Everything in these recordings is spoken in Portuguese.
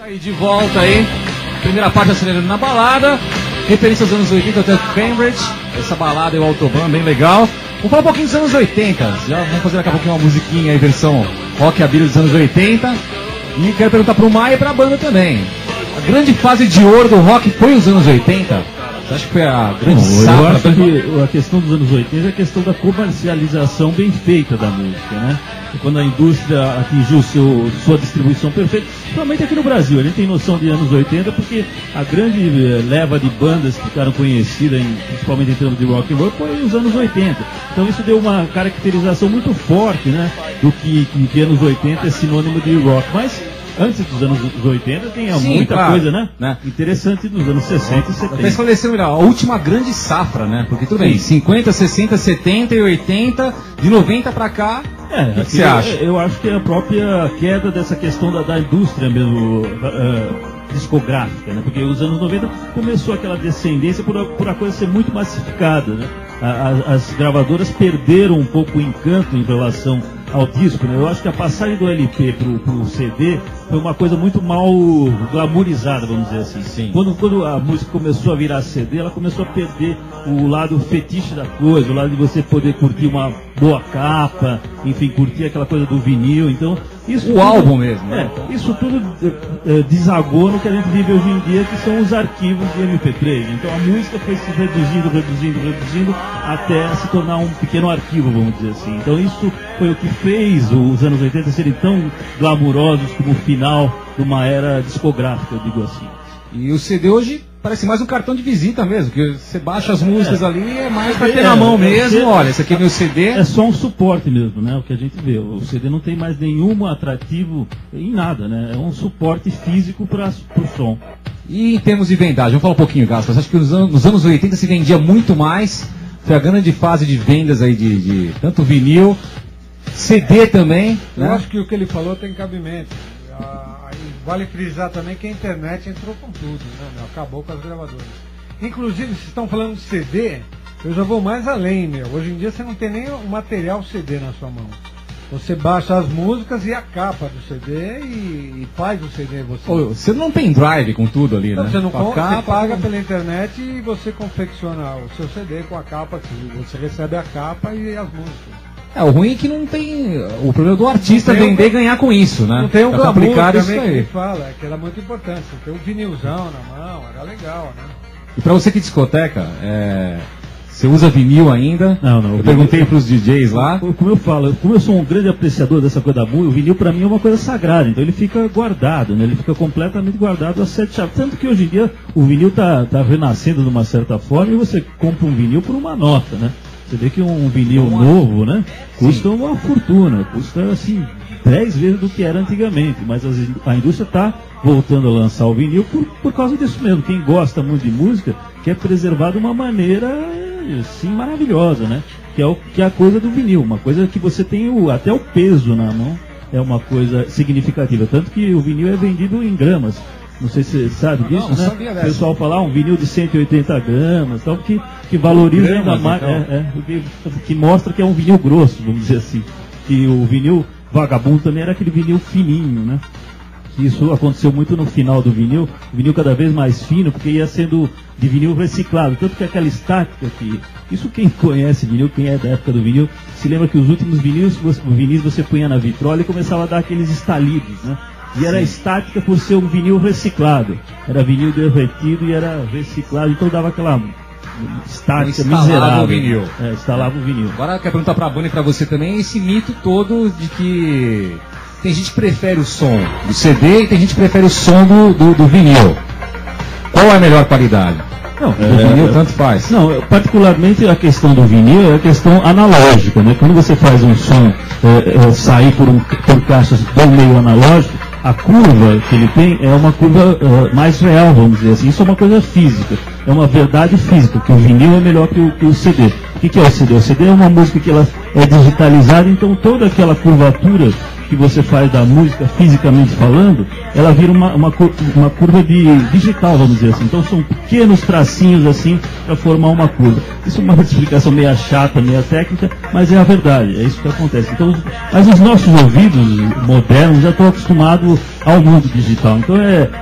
Aí de volta aí, primeira parte acelerando na balada, referência aos anos 80 até Cambridge, essa balada e o Autobahn, bem legal. Vamos falar um pouquinho dos anos 80, já vamos fazer daqui a pouquinho uma musiquinha aí, versão rockabilly dos anos 80. E quero perguntar pro Maia e pra banda também. A grande fase de ouro do rock foi os anos 80? Você acha que foi a grande safra? Eu acho que a questão dos anos 80 é a questão da comercialização bem feita da música, né? Quando a indústria atingiu sua distribuição perfeita, principalmente aqui no Brasil. A gente tem noção de anos 80 porque a grande leva de bandas que ficaram conhecidas, principalmente em termos de rock and roll, foi os anos 80. Então isso deu uma caracterização muito forte, né? Do que anos 80 é sinônimo de rock. Mas antes dos anos 80 tem muita coisa, né? Interessante dos anos 60 e 70. Até esclarecendo melhor, a última grande safra, né? Porque tudo bem, 50, 60, 70 e 80, de 90 pra cá, o que você acha? Eu acho que é a própria queda dessa questão da indústria mesmo, discográfica, né? Porque os anos 90 começou aquela descendência por a coisa ser muito massificada, né? As gravadoras perderam um pouco o encanto em relação ao disco, né? Eu acho que a passagem do LP pro CD foi uma coisa muito mal glamourizada, vamos dizer assim. Sim. Quando a música começou a virar CD, ela começou a perder o lado fetiche da coisa, o lado de você poder curtir uma boa capa, enfim, curtir aquela coisa do vinil. Então, isso álbum mesmo, né? Isso tudo desagou no que a gente vive hoje em dia, que são os arquivos de MP3. Então a música foi se reduzindo até se tornar um pequeno arquivo, vamos dizer assim. Então isso foi o que fez os anos 80 serem tão glamurosos como o final de uma era discográfica, eu digo assim. E o CD hoje parece mais um cartão de visita mesmo, que você baixa as músicas ali, é mais pra ter na mão mesmo. Olha, esse aqui é meu CD. É só um suporte mesmo, né? O que a gente vê. O CD não tem mais nenhum atrativo em nada, né? É um suporte físico pro som. E em termos de vendagem, vamos falar um pouquinho, Gaspar. Você acha que nos anos 80 se vendia muito mais? Foi a grande fase de vendas aí de tanto vinil, CD também, né? Eu acho que o que ele falou tem cabimento. Vale frisar também que a internet entrou com tudo, né? Acabou com as gravadoras. Inclusive, vocês estão falando de CD, eu já vou mais além, meu. Hoje em dia você não tem nem o material CD na sua mão. Você baixa as músicas e a capa do CD e faz o CD você não tem drive com tudo ali, não, né? Você paga pela internet e você confecciona o seu CD com a capa aqui. Você recebe a capa e as músicas. O ruim é que não tem o problema do artista vender e ganhar com isso, né? Não tem um glamour também isso aí. Que fala, que era muito importante. Você tem um vinilzão na mão, era legal, né? E pra você que discoteca, você usa vinil ainda? Não. Eu perguntei pros DJs lá. Como eu sou um grande apreciador dessa coisa da música, o vinil pra mim é uma coisa sagrada, então ele fica guardado, né? Ele fica completamente guardado a 7 chaves. Tanto que hoje em dia o vinil tá renascendo de uma certa forma e você compra um vinil por uma nota, né? Você vê que um vinil novo, né, custa uma fortuna, custa assim 10 vezes do que era antigamente, mas a indústria está voltando a lançar o vinil por causa disso mesmo. Quem gosta muito de música quer preservar de uma maneira assim maravilhosa, né? Que é a coisa do vinil, uma coisa que você tem até o peso na mão, é uma coisa significativa, tanto que o vinil é vendido em gramas. Não sei se você sabe disso, não né? Sabia o pessoal fala um vinil de 180 gramas, tal, que valoriza ainda mais, então. Que mostra que é um vinil grosso, vamos dizer assim. Que o vinil vagabundo também era aquele vinil fininho, né? Isso aconteceu muito no final do vinil, o vinil cada vez mais fino, porque ia sendo de vinil reciclado, tanto que aquela estática que... Isso quem conhece vinil, quem é da época do vinil, se lembra que os últimos vinis você punha na vitrola e começava a dar aqueles estalidos, né? E era estática por ser um vinil reciclado. Era vinil derretido e era reciclado, então dava aquela estática miserável. Instalava o vinil. Agora eu quero perguntar pra Boni e pra você também esse mito todo de que tem gente que prefere o som do CD e tem gente que prefere o som do vinil. Qual é a melhor qualidade? Não, o vinil tanto faz. Não, particularmente a questão do vinil é a questão analógica, né? Quando você faz um som sair por caixas do meio analógico, a curva que ele tem é uma curva mais real, vamos dizer assim. Isso é uma coisa física, é uma verdade física, que o vinil é melhor que o CD. O que é o CD? O CD é uma música que ela é digitalizada, então toda aquela curvatura que você faz da música fisicamente falando, ela vira uma curva de digital, vamos dizer assim. Então são pequenos tracinhos assim para formar uma curva. Isso é uma explicação meio chata, meio técnica, mas é a verdade, é isso que acontece. Então, mas os nossos ouvidos modernos já estão acostumados ao mundo digital. Então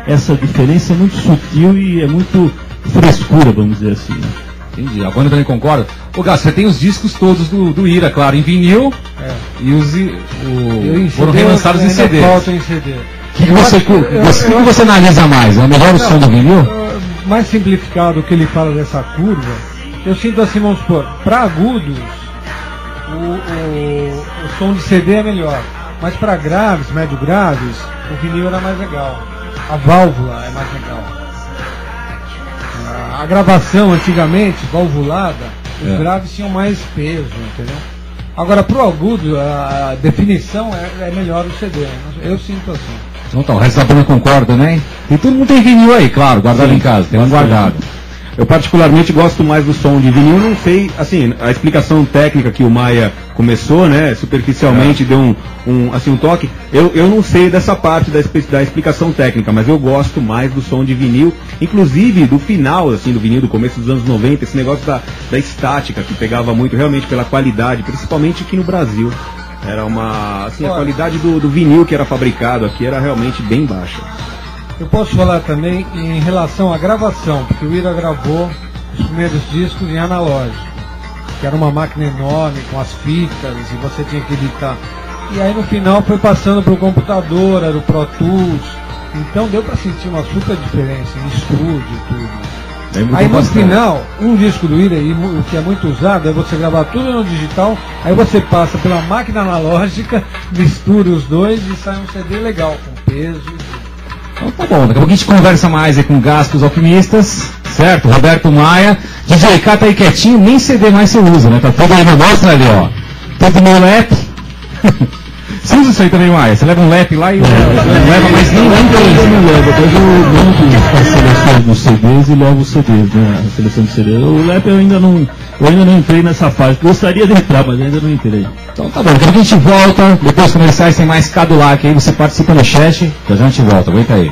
essa diferença é muito sutil e é muito frescura, vamos dizer assim. Né? Entendi, a banda também concorda. Ô Gato, você tem os discos todos do Ira, claro, em vinil, e foram relançados em CD. Falta em CD. O que você analisa mais? É o melhor som do vinil? Mais simplificado que ele fala dessa curva, eu sinto assim, vamos supor, para agudos, o som de CD é melhor, mas para graves, médio graves, o vinil era mais legal. A válvula é mais legal. A gravação antigamente, valvulada, os graves tinham mais peso, entendeu? Agora pro agudo, a definição é melhor o CD. Eu sinto assim. Então, o resto da banda concorda, né? E todo mundo tem vinil aí, claro, guardado em casa, tem um guardado. Eu particularmente gosto mais do som de vinil, não sei, assim, a explicação técnica que o Maia começou, né, superficialmente deu um toque, eu não sei dessa parte da explicação técnica, mas eu gosto mais do som de vinil, inclusive do final, assim, do vinil, do começo dos anos 90, esse negócio da estática, que pegava muito realmente pela qualidade, principalmente aqui no Brasil. Era assim, a qualidade do vinil que era fabricado aqui era realmente bem baixa. Eu posso falar também em relação à gravação, porque o Ira gravou os primeiros discos em analógico, que era uma máquina enorme, com as fitas, e você tinha que editar. E aí no final foi passando para o computador, era o Pro Tools, então deu para sentir uma super diferença em estúdio e tudo. Aí no final, um disco do Ira, e o que é muito usado, é você gravar tudo no digital, aí você passa pela máquina analógica, mistura os dois e sai um CD legal, com peso. Então tá bom, daqui a pouco a gente conversa mais aí com o Gastos Alquimistas, certo? Roberto Maia. DJ K tá aí quietinho, nem CD mais você usa, né? Tá todo aí no mostra ali, ó. Todo no lap. Você usa isso aí também, Maia? Você leva um lap lá e não leva mais nem não leva, depois eu monto as seleções dos CDs e levo os CDs, né? A seleção de CDs. O lap eu ainda não entrei nessa fase. Gostaria de entrar, mas ainda não entrei. Então tá bom, daqui a pouco a gente volta, depois dos comerciais tem mais Cadulac aí, você participa no chat, já a gente volta, aguenta aí.